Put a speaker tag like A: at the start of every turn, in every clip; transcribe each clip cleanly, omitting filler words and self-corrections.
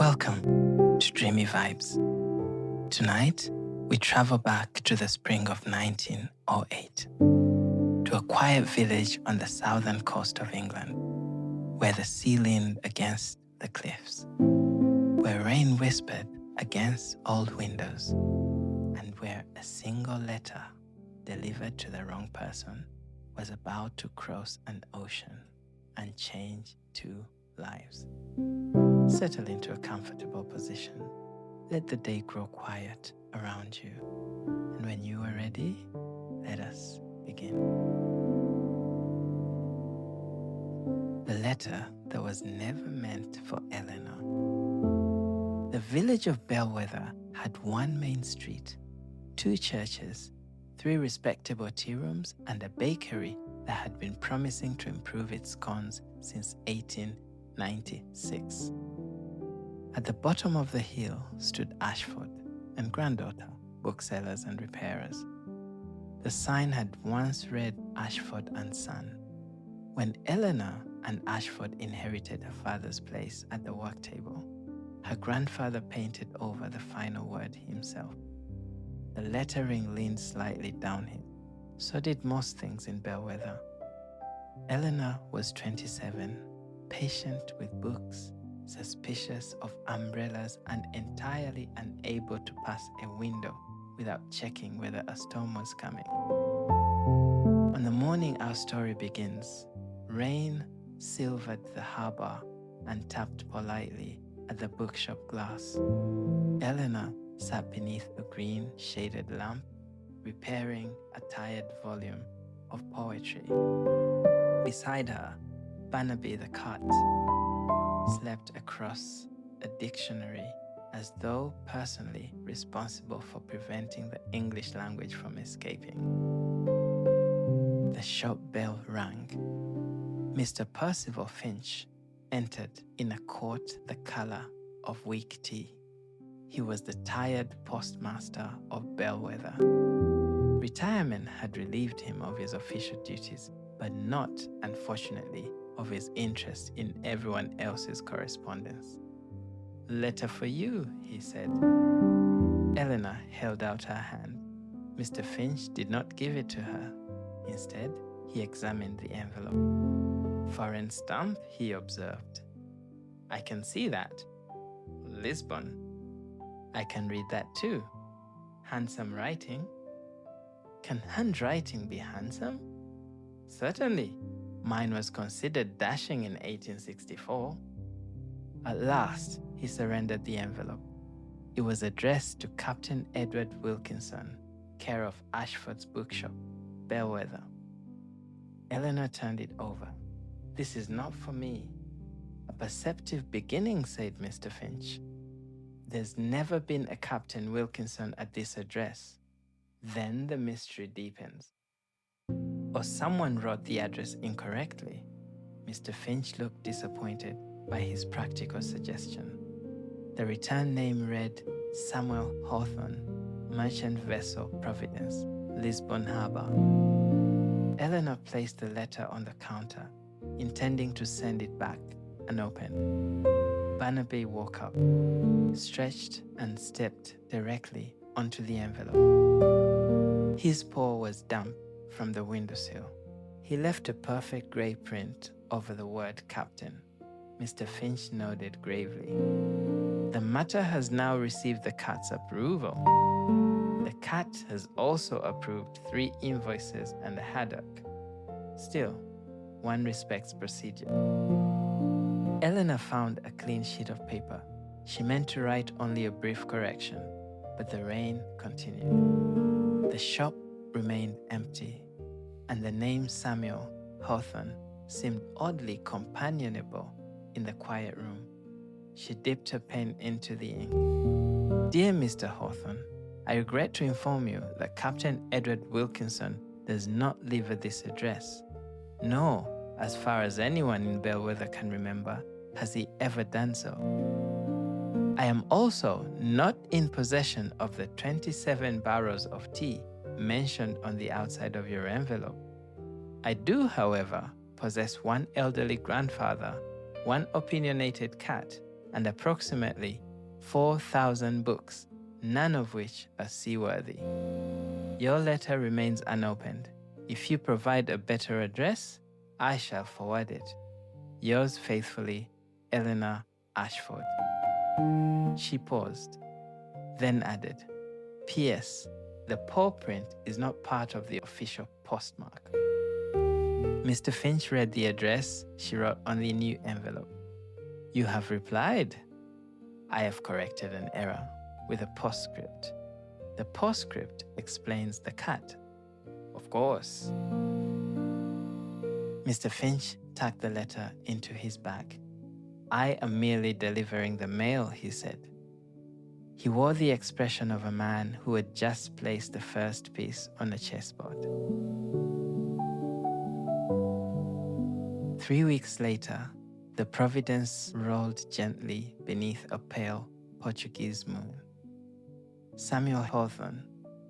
A: Welcome to Dreamy Vibes. Tonight, we travel back to the spring of 1908, to a quiet village on the southern coast of England, where the sea leaned against the cliffs, where rain whispered against old windows, and where a single letter delivered to the wrong person was about to cross an ocean and change two lives. Settle into a comfortable position. Let the day grow quiet around you. And when you are ready, let us begin. The letter that was never meant for Eleanor. The village of Bellweather had one main street, two churches, 3 respectable tea rooms, and a bakery that had been promising to improve its scones since 1896. At the bottom of the hill stood Ashford and granddaughter, booksellers and repairers. The sign had once read Ashford and Son. When Eleanor and Ashford inherited her father's place at the work table, her grandfather painted over the final word himself. The lettering leaned slightly downhill. So did most things in Bellweather. Eleanor was 27, patient with books, suspicious of umbrellas, and entirely unable to pass a window without checking whether a storm was coming. On the morning our story begins, rain silvered the harbour and tapped politely at the bookshop glass. Eleanor sat beneath a green shaded lamp, repairing a tired volume of poetry. Beside her, Barnaby the cat slept across a dictionary as though personally responsible for preventing the English language from escaping. The shop bell rang. Mr. Percival Finch entered in a coat the colour of weak tea. He was the tired postmaster of Bellweather. Retirement had relieved him of his official duties, but not, unfortunately, of his interest in everyone else's correspondence. "Letter for you," he said. Eleanor held out her hand. Mr. Finch did not give it to her. Instead, he examined the envelope. "Foreign stamp," he observed. "I can see that. Lisbon. I can read that too. Handsome writing." "Can handwriting be handsome?" "Certainly. Mine was considered dashing in 1864. At last, he surrendered the envelope. It was addressed to Captain Edward Wilkinson, care of Ashford's bookshop, Bellweather. Eleanor turned it over. "This is not for me." "A perceptive beginning," said Mr. Finch. "There's never been a Captain Wilkinson at this address." Then the mystery deepens. Or someone wrote the address incorrectly. Mr. Finch looked disappointed by his practical suggestion. The return name read Samuel Hawthorne, Merchant Vessel Providence, Lisbon Harbour. Eleanor placed the letter on the counter, intending to send it back unopened. Barnaby woke up, stretched, and stepped directly onto the envelope. His paw was damp from the windowsill. He left a perfect grey print over the word Captain. Mr. Finch nodded gravely. "The matter has now received the cat's approval. The cat has also approved 3 invoices and a haddock. Still, one respects procedure." Eleanor found a clean sheet of paper. She meant to write only a brief correction, but the rain continued. The shop remained empty, and the name Samuel Hawthorne seemed oddly companionable in the quiet room. She dipped her pen into the ink. "Dear Mr. Hawthorne, I regret to inform you that Captain Edward Wilkinson does not live at this address. Nor, as far as anyone in Bellweather can remember, has he ever done so. I am also not in possession of the 27 barrels of tea mentioned on the outside of your envelope. I do, however, possess 1 elderly grandfather, 1 opinionated cat, and approximately 4,000 books, none of which are seaworthy. Your letter remains unopened. If you provide a better address, I shall forward it. Yours faithfully, Eleanor Ashford. She paused, then added, P.S. The paw print is not part of the official postmark. Mr. Finch read the address she wrote on the new envelope. You have replied. I have corrected an error with a postscript. The postscript explains the cat. Of course. Mr. Finch tucked the letter into his bag. I am merely delivering the mail, he said. He wore the expression of a man who had just placed the first piece on a chessboard. 3 weeks later, the Providence rolled gently beneath a pale Portuguese moon. Samuel Hawthorne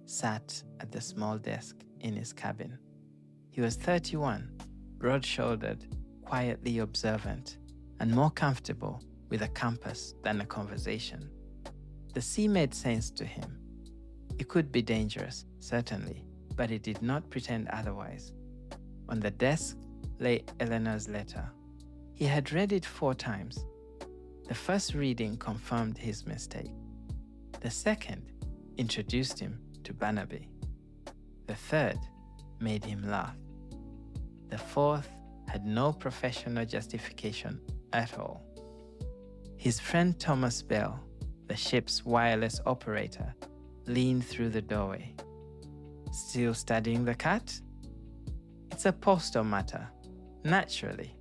A: sat at the small desk in his cabin. He was 31, broad-shouldered, quietly observant, and more comfortable with a compass than a conversation. The sea made sense to him. It could be dangerous, certainly, but it did not pretend otherwise. On the desk lay Eleanor's letter. He had read it 4 times. The first reading confirmed his mistake. The second introduced him to Barnaby. The third made him laugh. The fourth had no professional justification at all. His friend Thomas Bell, the ship's wireless operator, leaned through the doorway. Still studying the cat? It's a postal matter, naturally.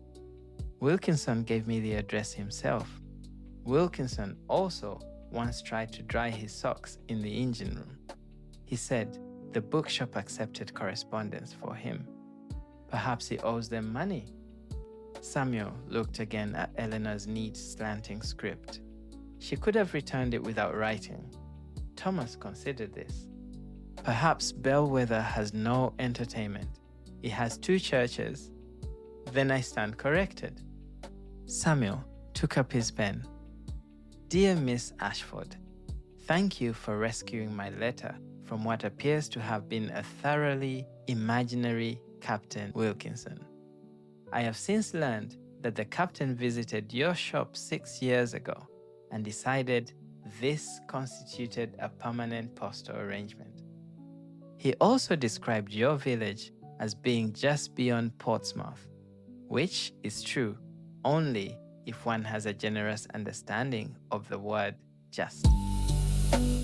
A: Wilkinson gave me the address himself. Wilkinson also once tried to dry his socks in the engine room. He said the bookshop accepted correspondence for him. Perhaps he owes them money. Samuel looked again at Eleanor's neat slanting script. She could have returned it without writing. Thomas considered this. Perhaps Bellweather has no entertainment. It has 2 churches. Then I stand corrected. Samuel took up his pen. Dear Miss Ashford, thank you for rescuing my letter from what appears to have been a thoroughly imaginary Captain Wilkinson. I have since learned that the captain visited your shop 6 years ago and decided this constituted a permanent postal arrangement. He also described your village as being just beyond Portsmouth, which is true only if one has a generous understanding of the word just.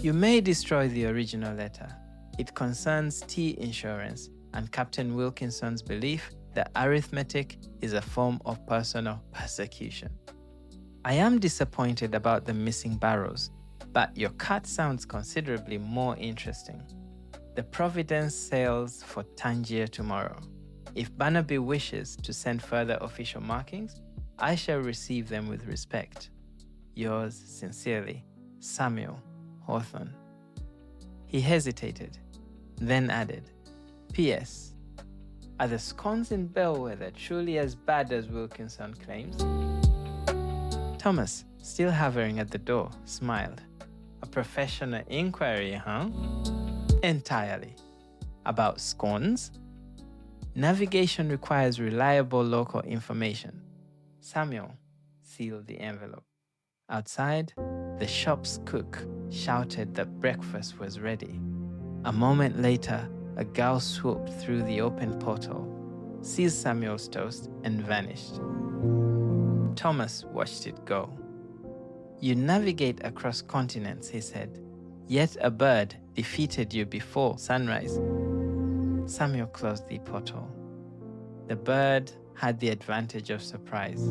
A: You may destroy the original letter. It concerns tea insurance and Captain Wilkinson's belief that arithmetic is a form of personal persecution. I am disappointed about the missing barrows, but your cat sounds considerably more interesting. The Providence sails for Tangier tomorrow. If Barnaby wishes to send further official markings, I shall receive them with respect. Yours sincerely, Samuel Hawthorne. He hesitated, then added, P.S. Are the scones in Bellweather truly as bad as Wilkinson claims? Thomas, still hovering at the door, smiled. A professional inquiry, huh? Entirely. About scones? Navigation requires reliable local information. Samuel sealed the envelope. Outside, the shop's cook shouted that breakfast was ready. A moment later, a girl swooped through the open portal, seized Samuel's toast, and vanished. Thomas watched it go. You navigate across continents, he said, yet a bird defeated you before sunrise. Samuel closed the portal. The bird had the advantage of surprise.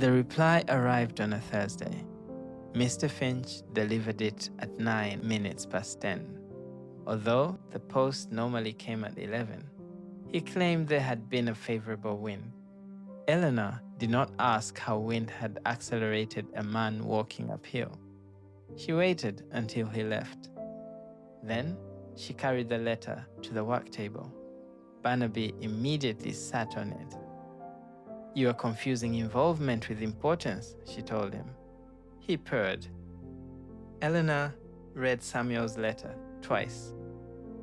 A: The reply arrived on a Thursday. Mr. Finch delivered it at 9 minutes past 10. Although the post normally came at 11, he claimed there had been a favorable wind. Eleanor did not ask how wind had accelerated a man walking uphill. She waited until he left. Then she carried the letter to the work table. Barnaby immediately sat on it. "You are confusing involvement with importance," she told him. He purred. Eleanor read Samuel's letter twice.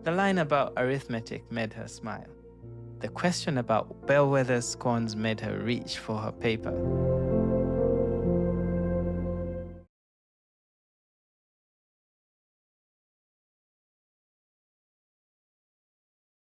A: The line about arithmetic made her smile. The question about Bellwether scones made her reach for her paper.